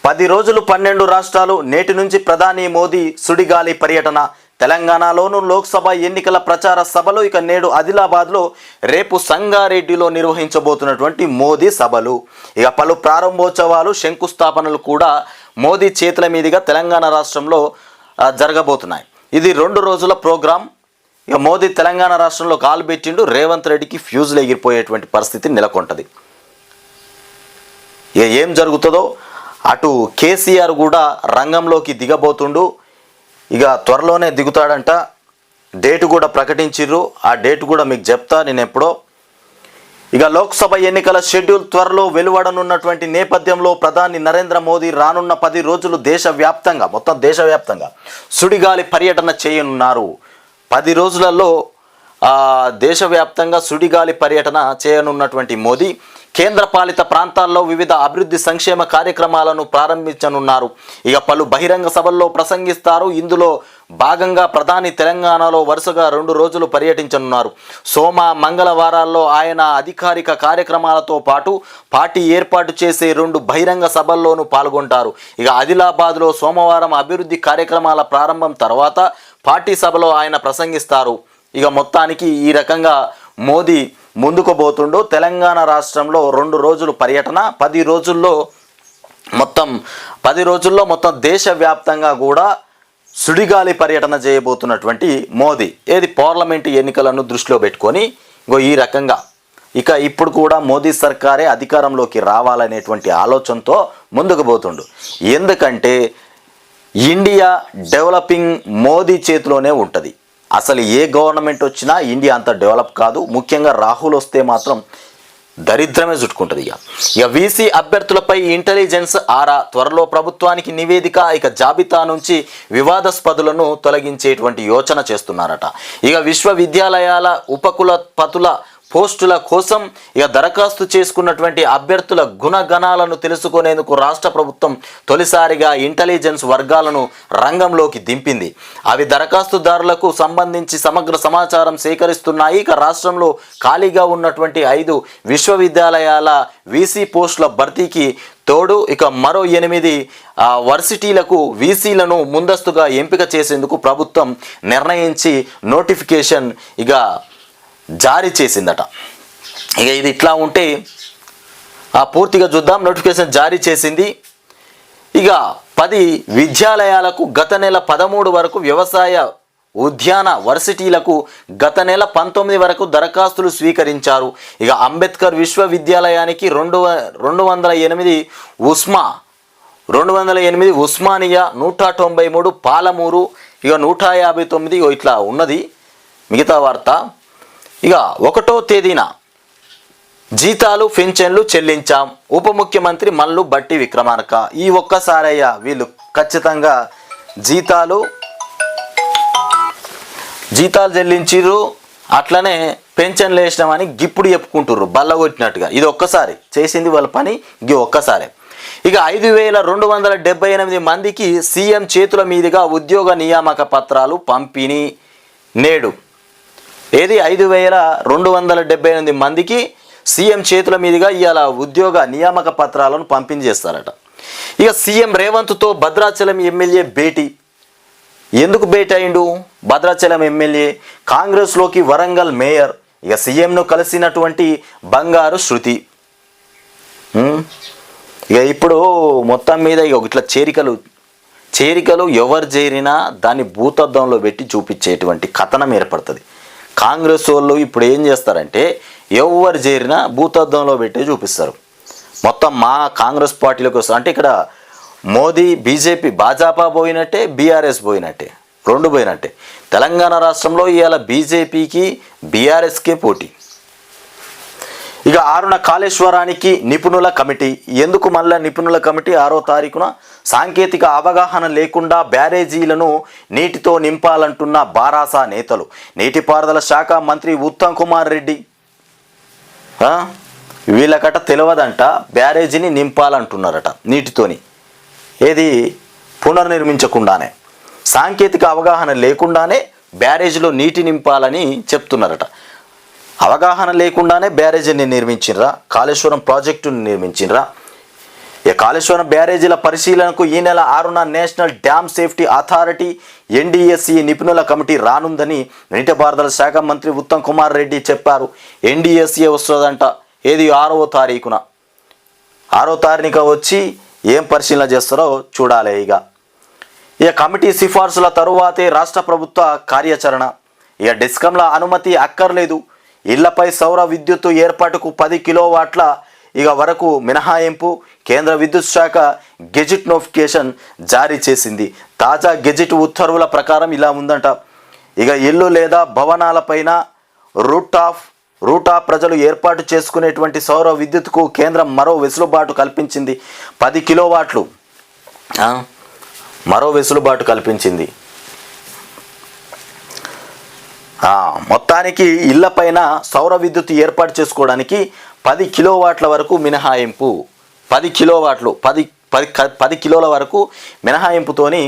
10 రోజులు 12 రాష్ట్రాలు నేటి నుంచి ప్రధాని మోదీ సుడిగాలి పర్యటన. తెలంగాణలోను లోక్సభ ఎన్నికల ప్రచార సభలు, ఇక నేడు ఆదిలాబాద్లో, రేపు సంగారెడ్డిలో నిర్వహించబోతున్నటువంటి మోదీ సభలు, ఇక పలు ప్రారంభోత్సవాలు, శంకుస్థాపనలు కూడా మోదీ చేతుల మీదుగా తెలంగాణ రాష్ట్రంలో జరగబోతున్నాయి. ఇది 2 రోజుల ప్రోగ్రాం. ఇక మోదీ తెలంగాణ రాష్ట్రంలో కాలు పెట్టిండు, రేవంత్ రెడ్డికి ఫ్యూజులు ఎగిరిపోయేటువంటి పరిస్థితి నెలకొంటది. ఇక ఏం జరుగుతుందో, అటు కేసీఆర్ కూడా రంగంలోకి దిగబోతుండు. ఇక త్వరలోనే దిగుతాడంట. డేటు కూడా ప్రకటించిర్రు. ఆ డేటు కూడా మీకు చెప్తా నేను ఎప్పుడో. ఇక లోక్సభ ఎన్నికల షెడ్యూల్ త్వరలో వెలువడనున్నటువంటి నేపథ్యంలో ప్రధాని నరేంద్ర మోదీ రానున్న 10 రోజులు మొత్తం దేశవ్యాప్తంగా సుడిగాలి పర్యటన చేయనున్నారు. 10 రోజులలో దేశవ్యాప్తంగా సుడిగాలి పర్యటన చేయనున్నటువంటి మోదీ కేంద్రపాలిత ప్రాంతాల్లో వివిధ అభివృద్ధి సంక్షేమ కార్యక్రమాలను ప్రారంభించనున్నారు. ఇక పలు బహిరంగ సభల్లో ప్రసంగిస్తారు. ఇందులో భాగంగా ప్రధాని తెలంగాణలో వరుసగా 2 రోజులు పర్యటించనున్నారు. సోమ మంగళవారాల్లో ఆయన అధికారిక కార్యక్రమాలతో పాటు పార్టీ ఏర్పాటు చేసే 2 బహిరంగ సభల్లోనూ పాల్గొంటారు. ఇక ఆదిలాబాద్లో సోమవారం అభివృద్ధి కార్యక్రమాల ప్రారంభం తర్వాత పార్టీ సభలో ఆయన ప్రసంగిస్తారు. ఇక మొత్తానికి ఈ రకంగా మోదీ ముందుకు పోతుండో. తెలంగాణ రాష్ట్రంలో 2 రోజులు పర్యటన, 10 రోజుల్లో మొత్తం దేశవ్యాప్తంగా కూడా సుడిగాలి పర్యటన చేయబోతున్నటువంటి మోదీ, ఏది పార్లమెంటు ఎన్నికలను దృష్టిలో పెట్టుకొని ఈ రకంగా ఇక ఇప్పుడు కూడా మోదీ సర్కారే అధికారంలోకి రావాలనేటువంటి ఆలోచనతో ముందుకు పోతుండు. ఎందుకంటే ఇండియా డెవలపింగ్ మోదీ చేతిలోనే ఉంటుంది. అసలు ఏ గవర్నమెంట్ వచ్చినా ఇండియా అంత డెవలప్ కాదు. ముఖ్యంగా రాహుల్ వస్తే మాత్రం దరిద్రమే చుట్టుకుంటుంది. ఇక వీసీ అభ్యర్థులపై ఇంటెలిజెన్స్ ఆరా, త్వరలో ప్రభుత్వానికి నివేదిక. ఇక జాబితా నుంచి వివాదాస్పదులను తొలగించేటువంటి యోచన చేస్తున్నారట. ఇక విశ్వవిద్యాలయాల ఉపకులపతుల పోస్టుల కోసం ఇక దరఖాస్తు చేసుకున్నటువంటి అభ్యర్థుల గుణగణాలను తెలుసుకునేందుకు రాష్ట్ర ప్రభుత్వం తొలిసారిగా ఇంటెలిజెన్స్ వర్గాలను రంగంలోకి దింపింది. అవి దరఖాస్తుదారులకు సంబంధించి సమగ్ర సమాచారం సేకరిస్తున్నాయి. ఇక రాష్ట్రంలో ఖాళీగా ఉన్నటువంటి 5 విశ్వవిద్యాలయాల వీసీ పోస్టుల భర్తీకి తోడు ఇక మరో 8 వర్సిటీలకు వీసీలను ముందస్తుగా ఎంపిక చేసేందుకు ప్రభుత్వం నిర్ణయించి నోటిఫికేషన్ జారీ చేసిందట. ఇక ఇది ఇట్లా ఉంటే పూర్తిగా చూద్దాం. నోటిఫికేషన్ జారీ చేసింది. ఇక 10 విద్యాలయాలకు గత నెల 13 వరకు, వ్యవసాయ ఉద్యాన వర్సిటీలకు గత నెల 19 వరకు దరఖాస్తులు స్వీకరించారు. ఇక అంబేద్కర్ విశ్వవిద్యాలయానికి 208 ఉస్మానియా, 193 పాలమూరు, ఇక 159 ఇట్లా ఉన్నది మిగతా వార్త. ఇక 1వ తేదీన జీతాలు పెన్షన్లు చెల్లించాం. ఉప ముఖ్యమంత్రి మల్లు బట్టి విక్రమార్క. ఈ ఒక్కసారయ్యా వీళ్ళు ఖచ్చితంగా జీతాలు చెల్లించిర్రు, అట్లనే పెన్షన్లు వేసినామని గిప్పుడు చెప్పుకుంటుర్రు బల్లగొట్టినట్టుగా. ఇది ఒక్కసారి చేసింది వాళ్ళ పని, ఒక్కసారే. ఇక 5278 మందికి సీఎం చేతుల మీదుగా ఉద్యోగ నియామక పత్రాలు పంపిణీ. నేడు 5278 మందికి సీఎం చేతుల మీదుగా ఇవాళ ఉద్యోగ నియామక పత్రాలను పంపిణీ చేస్తారట. ఇక సీఎం రేవంత్తో భద్రాచలం ఎమ్మెల్యే భేటీ. ఎందుకు భేటీ అయిండు భద్రాచలం ఎమ్మెల్యే? కాంగ్రెస్లోకి వరంగల్ మేయర్. ఇక సీఎంను కలిసినటువంటి బంగారు శృతి. ఇక ఇప్పుడు మొత్తం మీద ఇట్లా చేరికలు ఎవరు చేరినా దాన్ని భూతద్దంలో పెట్టి చూపించేటువంటి కథనం ఏర్పడుతుంది. కాంగ్రెస్ వాళ్ళు ఇప్పుడు ఏం చేస్తారంటే ఎవరు చేరినా భూతద్దంలో పెట్టి చూపిస్తారు. మొత్తం మా కాంగ్రెస్ పార్టీలోకి వస్తారు. అంటే ఇక్కడ మోదీ బీజేపీ భాజపా పోయినట్టే, బీఆర్ఎస్ పోయినట్టే, 2 పోయినట్టే. తెలంగాణ రాష్ట్రంలో ఇవాళ బీజేపీకి బీఆర్ఎస్కే పోటీ. ఇక 6న కాళేశ్వరానికి నిపుణుల కమిటీ. ఎందుకు మళ్ళీ నిపుణుల కమిటీ? 6వ తారీఖున సాంకేతిక అవగాహన లేకుండా బ్యారేజీలను నీటితో నింపాలంటున్న బారాస నేతలు. నీటిపారుదల శాఖ మంత్రి ఉత్తమ్ కుమార్ రెడ్డి వీళ్ళకట తెలియదంట బ్యారేజీని నింపాలంటున్నారట నీటితోని. ఏది పునర్నిర్మించకుండానే, సాంకేతిక అవగాహన లేకుండానే బ్యారేజీలో నీటి నింపాలని చెప్తున్నారట. అవగాహన లేకుండానే బ్యారేజీని నిర్మించినరా, కాళేశ్వరం ప్రాజెక్టుని నిర్మించినరా. ఇక కాళేశ్వరం బ్యారేజీల పరిశీలనకు ఈ నెల 6న నేషనల్ డ్యామ్ సేఫ్టీ అథారిటీ ఎన్డీఎస్ఈ నిపుణుల కమిటీ రానుందని నీటిపారుదల శాఖ మంత్రి ఉత్తమ్ కుమార్ రెడ్డి చెప్పారు. ఎన్డీఎస్ఈ వస్తుందంట ఏది 6వ తారీఖున 6వ తారీఖు వచ్చి ఏం పరిశీలన చేస్తారో చూడాలి. ఇక కమిటీ సిఫార్సుల తరువాతే రాష్ట్ర ప్రభుత్వ కార్యాచరణ. ఇక డిస్కంల అనుమతి అక్కర్లేదు. ఇళ్లపై సౌర విద్యుత్తు ఏర్పాటుకు 10 కిలోవాట్ల వరకు మినహాయింపు కేంద్ర విద్యుత్ శాఖ గెజిట్ నోటిఫికేషన్ జారీ చేసింది. తాజా గెజిట్ ఉత్తర్వుల ప్రకారం ఇలా ఉందంట. ఇల్లు లేదా భవనాలపైన రూట్ ఆఫ్ ప్రజలు ఏర్పాటు చేసుకునేటువంటి సౌర విద్యుత్కు కేంద్రం మరో వెసులుబాటు కల్పించింది. 10 కిలోవాట్లు మరో వెసులుబాటు కల్పించింది. మొత్తానికి ఇళ్లపైన సౌర విద్యుత్ ఏర్పాటు చేసుకోవడానికి 10 కిలోవాట్ల వరకు మినహాయింపు. 10 కిలోవాట్లు 10 కిలోల వరకు మినహాయింపుతోని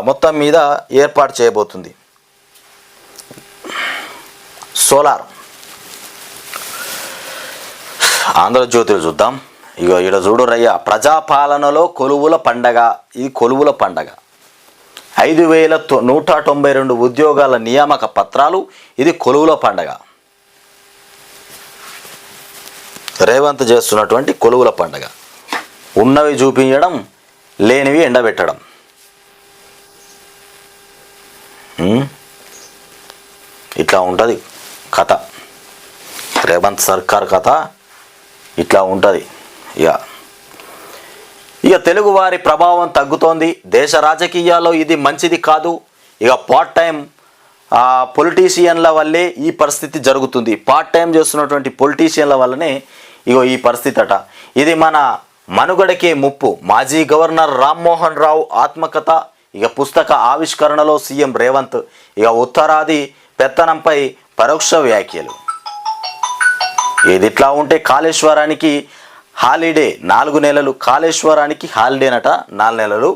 మొత్తం మీద ఏర్పాటు చేయబోతుంది. సోలార్ ఆంధ్రజ్యోతిలో చూద్దాం. ఈడ చూడు రయ్య, ప్రజాపాలనలో కొలువుల పండగ. ఇది కొలువుల పండగ. 5,192 ఉద్యోగాల నియామక పత్రాలు. ఇది కొలువుల పండగ. రేవంత్ చేస్తున్నటువంటి కొలువుల పండగ. ఉన్నవి చూపించడం, లేనివి ఎండబెట్టడం. ఇట్లా ఉంటుంది కథ. రేవంత్ సర్కార్ కథ ఇట్లా ఉంటుంది. ఇక తెలుగువారి ప్రభావం తగ్గుతోంది. దేశ రాజకీయాల్లో ఇది మంచిది కాదు. పార్ట్ టైం పొలిటీషియన్ల వల్లే ఈ పరిస్థితి జరుగుతుంది. పార్ట్ టైం చేస్తున్నటువంటి పొలిటీషియన్ల వల్లనే ఈ పరిస్థితి అట. ఇది మన మనుగడకే ముప్పు. మాజీ గవర్నర్ రామ్మోహన్ రావు ఆత్మకథ. పుస్తక ఆవిష్కరణలో సీఎం రేవంత్. ఉత్తరాది పెత్తనంపై పరోక్ష వ్యాఖ్యలు. ఇట్లా ఉంటే కాళేశ్వరానికి హాలిడే 4 నెలలు. కాళేశ్వరానికి హాలిడేనట 4 నెలలు.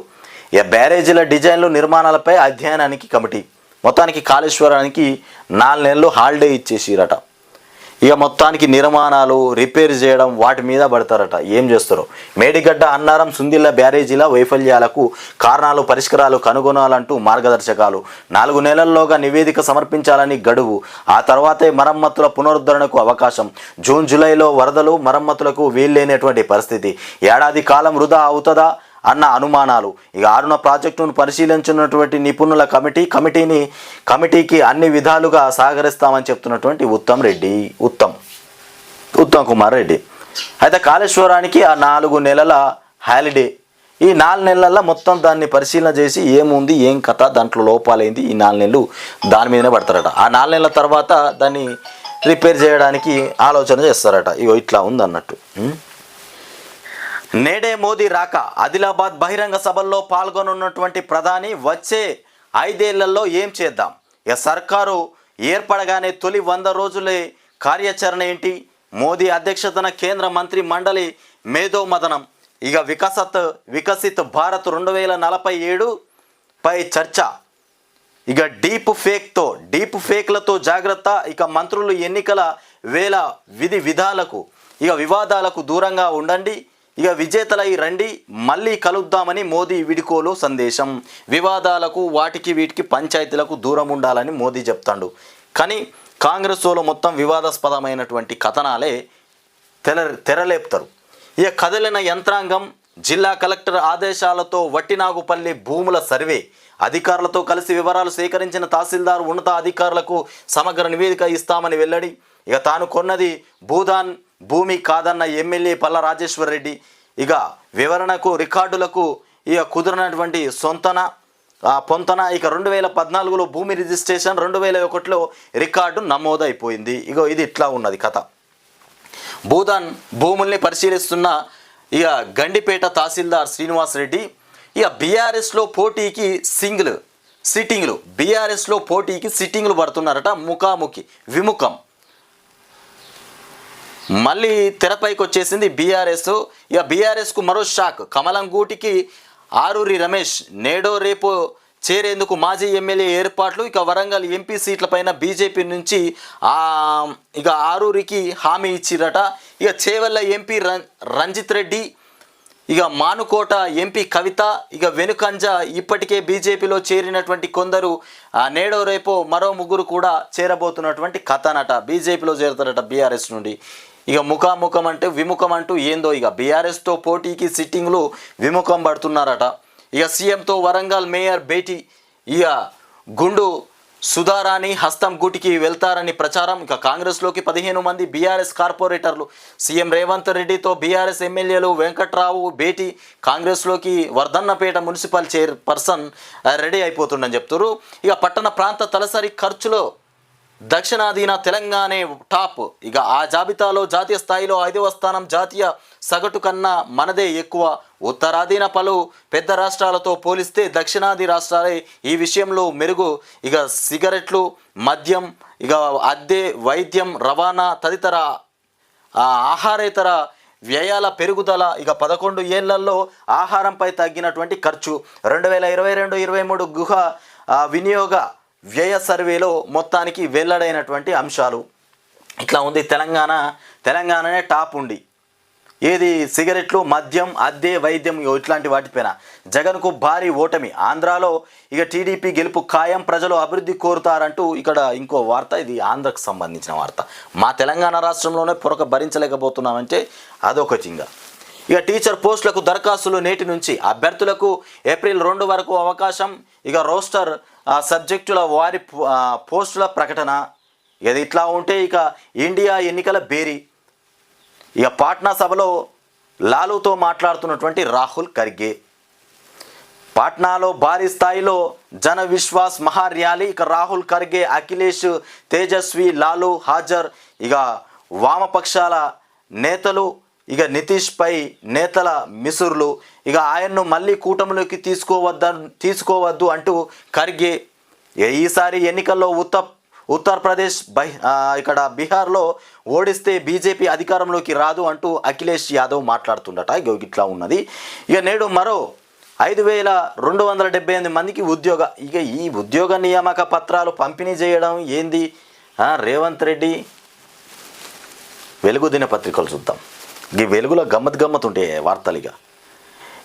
బ్యారేజీల డిజైన్లు నిర్మాణాలపై అధ్యయనానికి కమిటీ. మొత్తానికి కాళేశ్వరానికి 4 నెలలు హాలిడే ఇచ్చేసిరట. మొత్తానికి నిర్మాణాలు రిపేర్ చేయడం వాటి మీద పడతారట. ఏం చేస్తారో. మేడిగడ్డ, అన్నారం, సుందిల్ల బ్యారేజీల వైఫల్యాలకు కారణాలు, పరిష్కారాలు కనుగొనాలంటూ మార్గదర్శకాలు. 4 నెలల్లోగా నివేదిక సమర్పించాలని గడువు. ఆ తర్వాతే మరమ్మతుల పునరుద్ధరణకు అవకాశం. జూన్ జూలైలో వరదలు, మరమ్మతులకు వీల్లేనటువంటి పరిస్థితి. ఏడాది కాలం వృధా అవుతుందా అన్న అనుమానాలు. 6న ప్రాజెక్టును పరిశీలించినటువంటి నిపుణుల కమిటీకి అన్ని విధాలుగా సహకరిస్తామని చెప్తున్నటువంటి ఉత్తమ్ కుమార్ రెడ్డి. అయితే కాళేశ్వరానికి ఆ 4 నెలల హాలిడే. ఈ 4 నెలల మొత్తం దాన్ని పరిశీలన చేసి ఏముంది, ఏం కథ, దాంట్లో లోపాలైంది, ఈ 4 నెలలు దాని మీదనే పడతారట. ఆ 4 నెలల తర్వాత దాన్ని రిపేర్ చేయడానికి ఆలోచన చేస్తారట. ఇట్లా ఉందన్నట్టు. నేడే మోదీ రాక. ఆదిలాబాద్ బహిరంగ సభల్లో పాల్గొనున్నటువంటి ప్రధాని వచ్చే 5 ఏళ్లలో ఏం చేద్దాం. సర్కారు ఏర్పడగానే తొలి 100 రోజులే కార్యాచరణ ఏంటి. మోదీ అధ్యక్షతన కేంద్ర మంత్రి మండలి మేధోమథనం. వికసిత్ భారత్ 2047 పై చర్చ. డీప్ ఫేక్లతో జాగ్రత్త. మంత్రులు ఎన్నికల వేళ వివాదాలకు దూరంగా ఉండండి. విజేతలై రండి, మళ్ళీ కలుద్దామని మోదీ వీడ్కోలు సందేశం. వివాదాలకు వీటికి పంచాయతీలకు దూరం ఉండాలని మోదీ చెప్తాడు. కానీ కాంగ్రెస్లో మొత్తం వివాదాస్పదమైనటువంటి కథనాలే తెరలేపుతారు. కదిలిన యంత్రాంగం. జిల్లా కలెక్టర్ ఆదేశాలతో వట్టినాగుపల్లి భూముల సర్వే. అధికారులతో కలిసి వివరాలు సేకరించిన తహసీల్దార్ ఉన్నత అధికారులకు సమగ్ర నివేదిక ఇస్తామని వెల్లడి. తాను కొన్నది భూదాన్ భూమి కాదన్న ఎమ్మెల్యే పల్ల రాజేశ్వర్ రెడ్డి. వివరణకు రికార్డులకు కుదిరినటువంటి పొంతన. 2014లో భూమి రిజిస్ట్రేషన్, 2001లో రికార్డు నమోదైపోయింది. ఇది ఇట్లా ఉన్నది కథ. భూదాన్ భూముల్ని పరిశీలిస్తున్న గండిపేట తహసీల్దార్ శ్రీనివాస్ రెడ్డి. బీఆర్ఎస్లో పోటీకి సిట్టింగ్లు పడుతున్నారట. విముఖం మళ్ళీ తెరపైకి వచ్చేసింది బీఆర్ఎస్. బీఆర్ఎస్కు మరో షాక్. కమలం గూటికి ఆరూరి రమేష్. నేడో రేపు చేరేందుకు మాజీ ఎమ్మెల్యే ఏర్పాట్లు. వరంగల్ ఎంపీ సీట్లపైన బీజేపీ నుంచి ఆరూరికి హామీ ఇచ్చిరట. చేవెళ్ళ ఎంపీ రంజిత్ రెడ్డి. ఇక మానుకోట ఎంపీ కవిత, ఇక వెనుకంజ ఇప్పటికే బీజేపీలో చేరినటువంటి కొందరు, నేడో రేపో మరో ముగ్గురు కూడా చేరబోతున్నటువంటి కథనట. బీజేపీలో చేరుతారట బీఆర్ఎస్ నుండి. ఇక ముఖాముఖం అంటే విముఖం అంటూ ఏందో, ఇక బీఆర్ఎస్తో పోటీకి సిట్టింగ్లు విముఖం పడుతున్నారట. ఇక సీఎంతో వరంగల్ మేయర్ భేటీ, ఇక గుండు సుధారాణి హస్తం గూటికి వెళ్తారని ప్రచారం. ఇక కాంగ్రెస్లోకి 15 మంది బీఆర్ఎస్ కార్పొరేటర్లు, సీఎం రేవంత్ రెడ్డితో బీఆర్ఎస్ ఎమ్మెల్యేలు వెంకట్రావు భేటీ. కాంగ్రెస్లోకి వర్ధన్నపేట మున్సిపల్ చైర్పర్సన్ రెడీ అయిపోతుందని చెప్తారు. ఇక పట్టణ ప్రాంత తలసరి ఖర్చులో దక్షిణాదిన తెలంగాణే టాప్. ఇక ఆ జాబితాలో జాతీయ స్థాయిలో 5వ స్థానం, జాతీయ సగటు కన్నా మనదే ఎక్కువ. ఉత్తరాదిన పలు పెద్ద రాష్ట్రాలతో పోలిస్తే దక్షిణాది రాష్ట్రాలే ఈ విషయంలో మెరుగు. ఇక సిగరెట్లు, మద్యం, ఇక అద్దె, వైద్యం, రవాణా తదితర ఆహారేతర వ్యయాల పెరుగుదల. ఇక 11 ఏళ్లలో ఆహారంపై తగ్గినటువంటి ఖర్చు. 2022-23 గృహ వినియోగ వ్యయ సర్వేలో మొత్తానికి వెల్లడైనటువంటి అంశాలు. ఇట్లా ఉంది తెలంగాణనే టాప్ ఉండి, ఏది సిగరెట్లు, మద్యం, అద్దె, వైద్యం ఇట్లాంటి వాటిపైన జగన్కు భారీ ఓటమి. ఆంధ్రాలో ఇక టీడీపీ గెలుపు ఖాయం, ప్రజలు అభివృద్ధి కోరుతారంటూ ఇక్కడ ఇంకో వార్త. ఇది ఆంధ్రకు సంబంధించిన వార్త. మా తెలంగాణ రాష్ట్రంలోనే పొరక భరించలేకపోతున్నామంటే అదొకటి. ఇక టీచర్ పోస్టులకు దరఖాస్తులు నేటి నుంచి, అభ్యర్థులకు ఏప్రిల్ 2 వరకు అవకాశం. ఇక రోస్టర్ సబ్జెక్టుల వారి పోస్టుల ప్రకటన. ఇది ఇట్లా ఉంటే ఇక ఇండియా ఎన్నికల బేరీ. ఇక పాట్నా సభలో లాలూతో మాట్లాడుతున్నటువంటి రాహుల్ ఖర్గే. పాట్నాలో భారీ స్థాయిలో జన విశ్వాస్ మహా ర్యాలీ. ఇక రాహుల్ ఖర్గే, అఖిలేష్, తేజస్వి, లాలూ హాజర్. ఇక వామపక్షాల నేతలు, ఇక నితీష్పై నేతల మిసుర్లు. ఇక ఆయన్ను మళ్ళీ కూటమిలోకి తీసుకోవద్దు అంటూ ఖర్గే. ఈసారి ఎన్నికల్లో ఉత్తరప్రదేశ్, ఇక్కడ బీహార్లో ఓడిస్తే బీజేపీ అధికారంలోకి రాదు అంటూ అఖిలేష్ యాదవ్ మాట్లాడుతుండట. ఇట్లా ఉన్నది. ఇక నేడు మరో 5278 మందికి ఇక ఈ ఉద్యోగ నియామక పత్రాలు పంపిణీ చేయడం ఏంది? రేవంత్ రెడ్డి వెలుగు దినపత్రికలు చూద్దాం. ఈ వెలుగులో గమ్మత్ ఉంటే వార్తలు.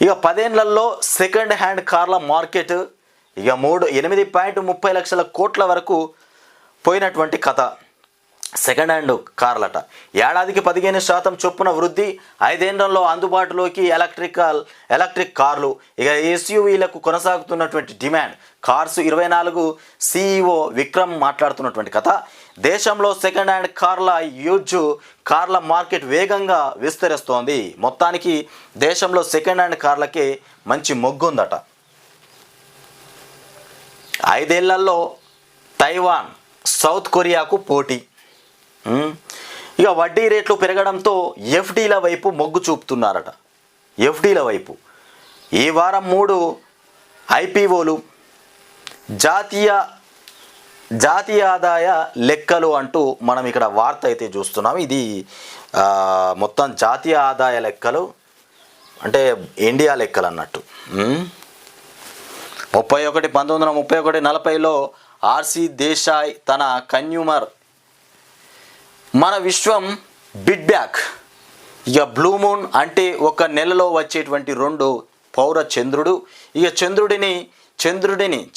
ఇక 10 ఏళ్లలో సెకండ్ హ్యాండ్ కార్ల మార్కెట్ ఇక 8.30 లక్షల కోట్ల వరకు పోయినటువంటి కథ. సెకండ్ హ్యాండ్ కార్లట ఏడాదికి 15% చొప్పున వృద్ధి. 5 ఏళ్లలో అందుబాటులోకి ఎలక్ట్రిక్ కార్లు. ఇక ఎస్యూవీలకు కొనసాగుతున్నటువంటి డిమాండ్. కార్స్ 24 CEO విక్రమ్ మాట్లాడుతున్నటువంటి కథ. దేశంలో సెకండ్ హ్యాండ్ కార్ల మార్కెట్ వేగంగా విస్తరిస్తోంది. మొత్తానికి దేశంలో సెకండ్ హ్యాండ్ కార్లకే మంచి మొగ్గుందట. 5 ఏళ్లలో తైవాన్, సౌత్ కొరియాకు పోటీ. ఇక వడ్డీ రేట్లు పెరగడంతో ఎఫ్డీల వైపు మొగ్గు చూపుతున్నారట. ఎఫ్డీల వైపు ఈ వారం 3 IPOలు, జాతీయ ఆదాయ లెక్కలు అంటూ మనం ఇక్కడ వార్త అయితే చూస్తున్నాం. ఇది మొత్తం జాతీయ ఆదాయ లెక్కలు అంటే ఇండియా లెక్కలు అన్నట్టు. 1931-40లో ఆర్సి దేశాయ్ తన కన్యూమర్ మన విశ్వం బిడ్ బ్యాక్. ఇక బ్లూ మూన్ అంటే ఒక నెలలో వచ్చేటువంటి 2 పౌర చంద్రుడు. ఇక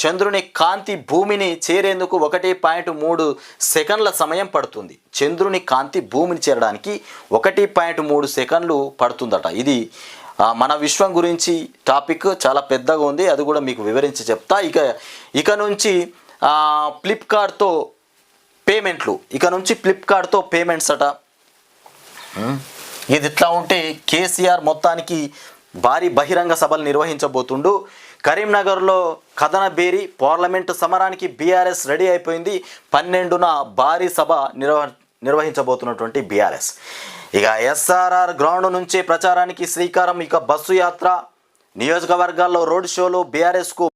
చంద్రుని కాంతి భూమిని చేరేందుకు 1.3 సెకండ్ల సమయం పడుతుంది. చంద్రుని కాంతి భూమిని చేరడానికి 1.3 సెకండ్లు పడుతుందట. ఇది మన విశ్వం గురించి టాపిక్ చాలా పెద్దగా ఉంది. అది కూడా మీకు వివరించి చెప్తా. ఇక నుంచి ఫ్లిప్కార్ట్తో పేమెంట్స్ అట. ఇది ఇట్లా ఉంటే కేసీఆర్ మొత్తానికి భారీ బహిరంగ సభలు నిర్వహించబోతుండు. కరీంనగర్లో కథన బేరి. పార్లమెంటు సమరానికి బీఆర్ఎస్ రెడీ అయిపోయింది. 12న భారీ సభ నిర్వహించబోతున్నటువంటి బీఆర్ఎస్. ఇక SRR గ్రౌండ్ నుంచే ప్రచారానికి శ్రీకారం. ఇక బస్సు యాత్ర, నియోజకవర్గాల్లో రోడ్ షోలు. బీఆర్ఎస్కు